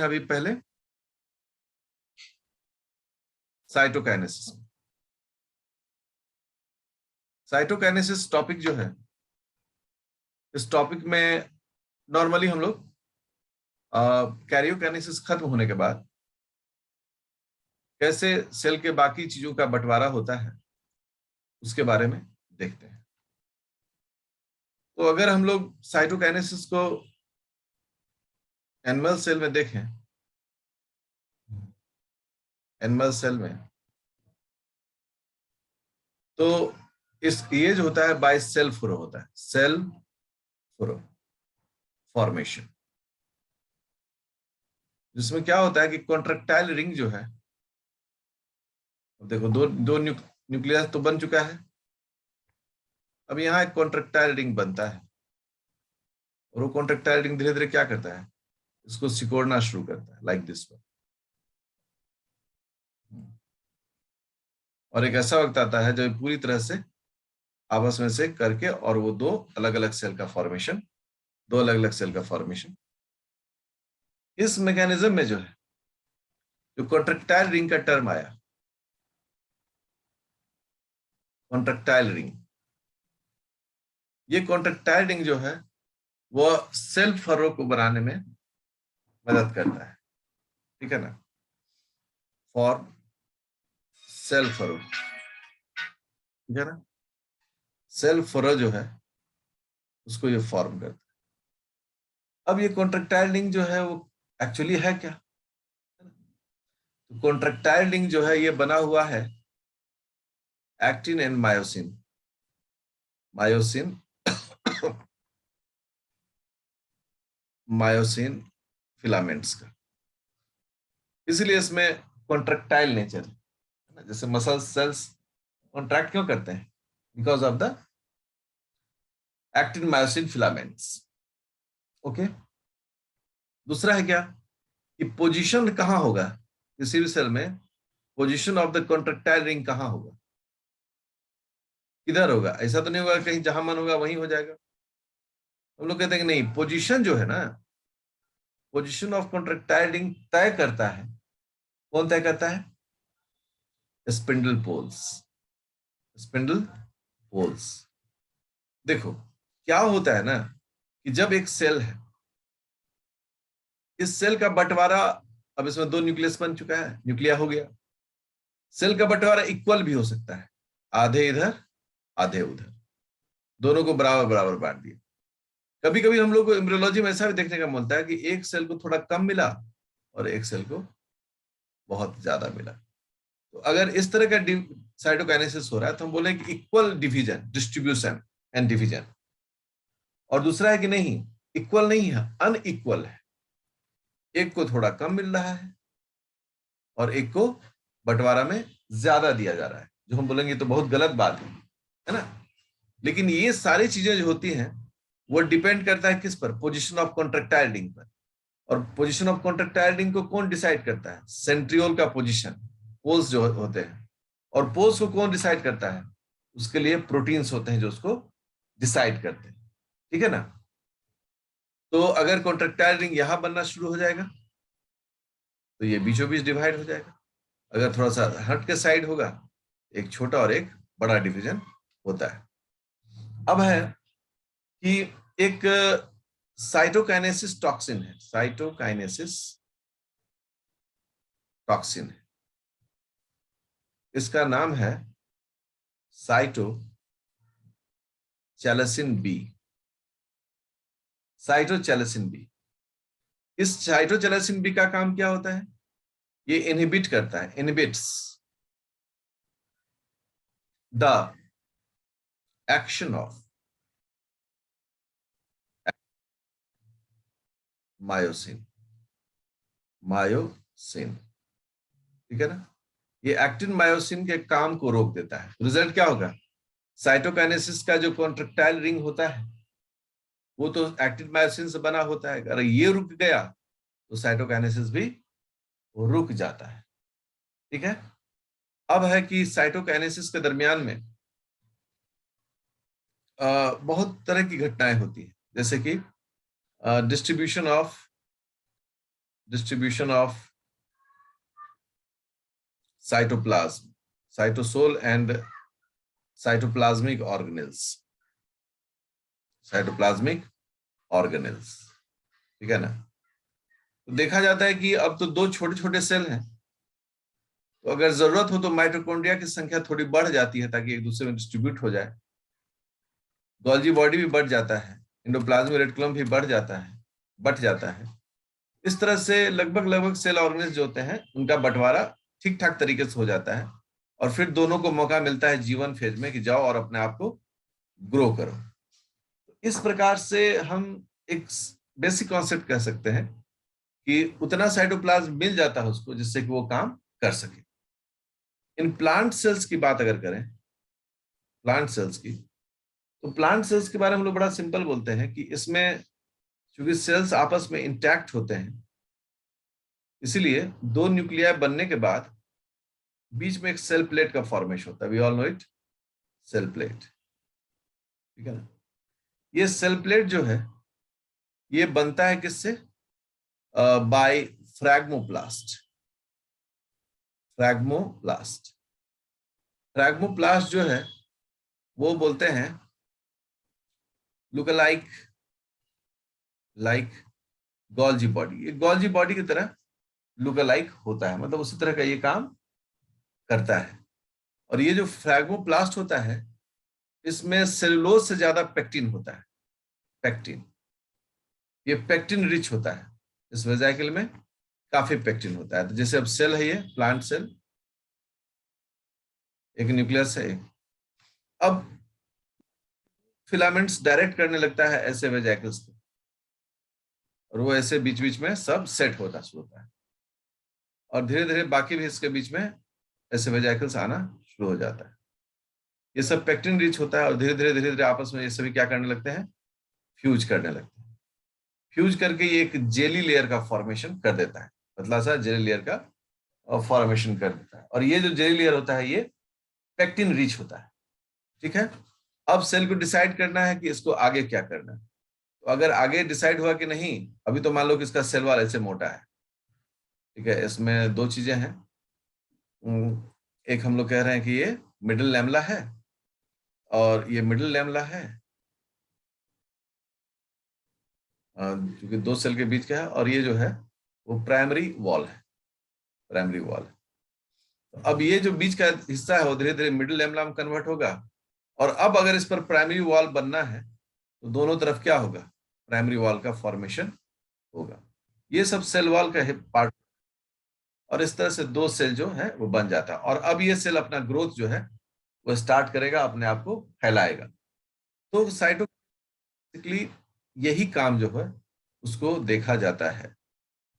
अभी पहले cytokinesis. Cytokinesis topic जो है, इस टॉपिक में नॉर्मली हम लोग कैरियोकाइनेसिस खत्म होने के बाद कैसे सेल के बाकी चीजों का बंटवारा होता है उसके बारे में देखते हैं। तो अगर हम लोग साइटोकाइनेसिस को एनिमल सेल में देखें, एनिमल सेल में तो इस ये जो होता है बाय सेल फुरो होता है, सेल फुरो फॉर्मेशन, जिसमें क्या होता है कि कॉन्ट्रैक्टाइल रिंग जो है, देखो दो न्यूक्लियस तो बन चुका है, अब यहाँ एक कॉन्ट्रैक्टाइल रिंग बनता है और वो कॉन्ट्रैक्टाइल रिंग धीरे धीरे क्या करता है, इसको सिकोड़ना शुरू करता है लाइक दिस वन। और एक ऐसा वक्त आता है जब पूरी तरह से आपस में से करके और वो दो अलग अलग सेल का फॉर्मेशन, दो अलग अलग सेल का फॉर्मेशन। इस मैकेनिज्म में जो है, जो कॉन्ट्रैक्टाइल रिंग का टर्म आया, कॉन्ट्रैक्टाइल रिंग, ये कॉन्ट्रैक्टाइल रिंग जो है वो सेल फरो को बनाने में मदद करता है, ठीक है ना, फॉर सेल फरो, ठीक है ना, सेल फरो जो है उसको ये फॉर्म करता है। अब ये कॉन्ट्रैक्टाइल रिंग जो है वो एक्चुअली है क्या, तो कॉन्ट्रैक्टाइल रिंग जो है ये बना हुआ है actin and myosin, myosin myosin filaments का, इसलिए इसमें कॉन्ट्रैक्टाइल नेचर है। जैसे मसल सेल्स कॉन्ट्रैक्ट क्यों करते हैं, because of the actin myosin filaments. Okay, दूसरा है क्या कि पोजीशन कहां होगा किसी भी सेल में, position of the contractile ring कहां होगा, किधर होगा, ऐसा तो नहीं होगा कहीं जहां मन होगा वहीं हो जाएगा। हम लोग कहते हैं कि नहीं, पोजीशन जो है ना, पोजीशन ऑफ कॉन्ट्रैक्टाइल रिंग तय करता है, कौन तय करता है, स्पिंडल पोल्स, स्पिंडल पोल्स। देखो क्या होता है ना कि जब एक सेल है, इस सेल का बंटवारा, अब इसमें दो न्यूक्लियस बन चुका है, न्यूक्लिया हो गया, सेल का बंटवारा इक्वल भी हो सकता है, आधे इधर आधे उधर, दोनों को बराबर बराबर बांट दिया। कभी कभी हम लोग को एम्ब्रियोलॉजी में ऐसा भी देखने का मिलता है कि एक सेल को थोड़ा कम मिला और एक सेल को बहुत ज्यादा मिला। तो अगर इस तरह का साइटोकाइनेसिस हो रहा है तो हम बोले कि equal division, distribution and division. और दूसरा है कि नहीं, इक्वल नहीं है, अनइक्वल है, एक को थोड़ा कम मिल रहा है और एक को बंटवारा में ज्यादा दिया जा रहा है, जो हम बोलेंगे तो बहुत गलत बात है ना। लेकिन ये सारी चीजें जो होती हैं वो डिपेंड करता है किस पर, पोजीशन ऑफ कॉन्ट्रैक्टाइल रिंग पर। और पोजीशन ऑफ कॉन्ट्रैक्टाइल रिंग को कौन डिसाइड करता है, सेंट्रियोल का पोजीशन, पोल्स जो होते हैं। और पोल्स को कौन डिसाइड करता है, उसके लिए प्रोटीन्स होते हैं जो उसको डिसाइड करते हैं, ठीक है ना। तो अगर कॉन्ट्रैक्टाइल रिंग यहां बनना शुरू हो जाएगा तो ये बीचों बीच डिवाइड हो जाएगा, अगर थोड़ा सा हट के साइड होगा, एक छोटा और एक बड़ा डिवीजन होता है। अब है कि एक साइटोकाइनेसिस टॉक्सिन है, साइटोकाइनेसिस टॉक्सिन है, इसका नाम है साइटोचैलेसिन बी, साइटोचैलेसिन बी। इस साइटोचैलेसिन बी का काम क्या होता है, ये इनहिबिट करता है, inhibits the action of myosin, myosin, ठीक है ना। ये एक्टिन मायोसिन के काम को रोक देता है। रिजल्ट क्या होगा, साइटोकाइनेसिस का जो कॉन्ट्रैक्टाइल रिंग होता है वो तो एक्टिन मायोसिन से बना होता है, अगर ये रुक गया तो साइटोकाइनेसिस भी रुक जाता है, ठीक है। अब है कि साइटोकाइनेसिस के दरमियान में बहुत तरह की घटनाएं होती है, जैसे कि distribution of distribution of cytoplasm, cytosol and cytoplasmic organelles, cytoplasmic organelles, ठीक है ना। तो देखा जाता है कि अब तो दो छोटे छोटे सेल हैं, तो अगर जरूरत हो तो माइटोकॉन्ड्रिया की संख्या थोड़ी बढ़ जाती है ताकि एक दूसरे में डिस्ट्रीब्यूट हो जाए। गोल्जी बॉडी भी बढ़ जाता है, एंडोप्लाज्मिक रेटिकुलम भी बढ़ जाता है। इस तरह से लगभग सेल ऑर्गेनेल्स जो होते हैं उनका बंटवारा ठीक ठाक तरीके से हो जाता है, और फिर दोनों को मौका मिलता है जीवन फेज में कि जाओ और अपने आप को ग्रो करो। इस प्रकार से हम एक बेसिक कॉन्सेप्ट कह सकते हैं कि उतना साइटोप्लाज्म मिल जाता है उसको जिससे कि वो काम कर सके। इन प्लांट सेल्स की बात अगर करें, प्लांट सेल्स की, तो प्लांट सेल्स के बारे में हम लोग बड़ा सिंपल बोलते हैं कि इसमें क्योंकि सेल्स आपस में इंटैक्ट होते हैं, इसीलिए दो न्यूक्लियाई बनने के बाद बीच में एक सेल प्लेट का फॉर्मेशन होता है। We all know it, cell plate, ठीक है ना। ये सेल प्लेट जो है ये बनता है किससे? बाय फ्रैगमोप्लास्ट। फ्रैगमोप्लास्ट जो है वो बोलते हैं लुक लाइक गोल्जी बॉडी। ये गोल्जी बॉडी की तरह लुक अलाइक होता है, मतलब उसी तरह का ये काम करता है। और ये जो फ्रैगमोप्लास्ट होता है इसमें सेलुलोज से ज्यादा पेक्टिन होता है, पेक्टिन। ये पेक्टिन रिच होता है, इस वेजाइकल में काफी पेक्टिन होता है। तो जैसे अब सेल है, ये प्लांट सेल, एक न्यूक्लियस है, अब फिलामेंट्स डायरेक्ट करने लगता है ऐसे वेजाइकल्स को, और वो ऐसे बीच बीच में सब सेट होता शुरू होता है, और धीरे धीरे बाकी भी इसके बीच में ऐसे वेजाइकल्स आना शुरू हो जाता है। ये सब पेक्टिन रिच होता है, और धीरे धीरे आपस में ये सभी क्या करने लगते हैं? फ्यूज करने लगते हैं। फ्यूज करके ये एक जेली लेयर का फॉर्मेशन कर देता है, पतला सा जेली लेयर का फॉर्मेशन कर देता है। और ये जो जेली लेयर होता है ये पेक्टिन रिच होता है, ठीक है। अब सेल को डिसाइड करना है कि इसको आगे क्या करना है। तो अगर आगे डिसाइड हुआ कि नहीं, अभी तो मान लो कि इसका सेल वॉल ऐसे मोटा है, ठीक है, इसमें दो चीजें हैं। एक हम लोग कह रहे हैं कि ये मिडिल लैमेला है, और ये मिडिल लैमेला है क्योंकि दो सेल के बीच का है, और ये जो है वो प्राइमरी वॉल है, प्राइमरी वॉल है। तो अब ये जो बीच का हिस्सा है वो धीरे धीरे मिडिल लैमेला में कन्वर्ट होगा, और अब अगर इस पर प्राइमरी वॉल बनना है तो दोनों तरफ क्या होगा? प्राइमरी वॉल का फॉर्मेशन होगा। ये सब सेल वॉल का पार्ट, और इस तरह से दो सेल जो है वो बन जाता है। और अब ये सेल अपना ग्रोथ जो है वो स्टार्ट करेगा, अपने आप को फैलाएगा। तो साइटोप्लाज्म यही काम जो है उसको देखा जाता है।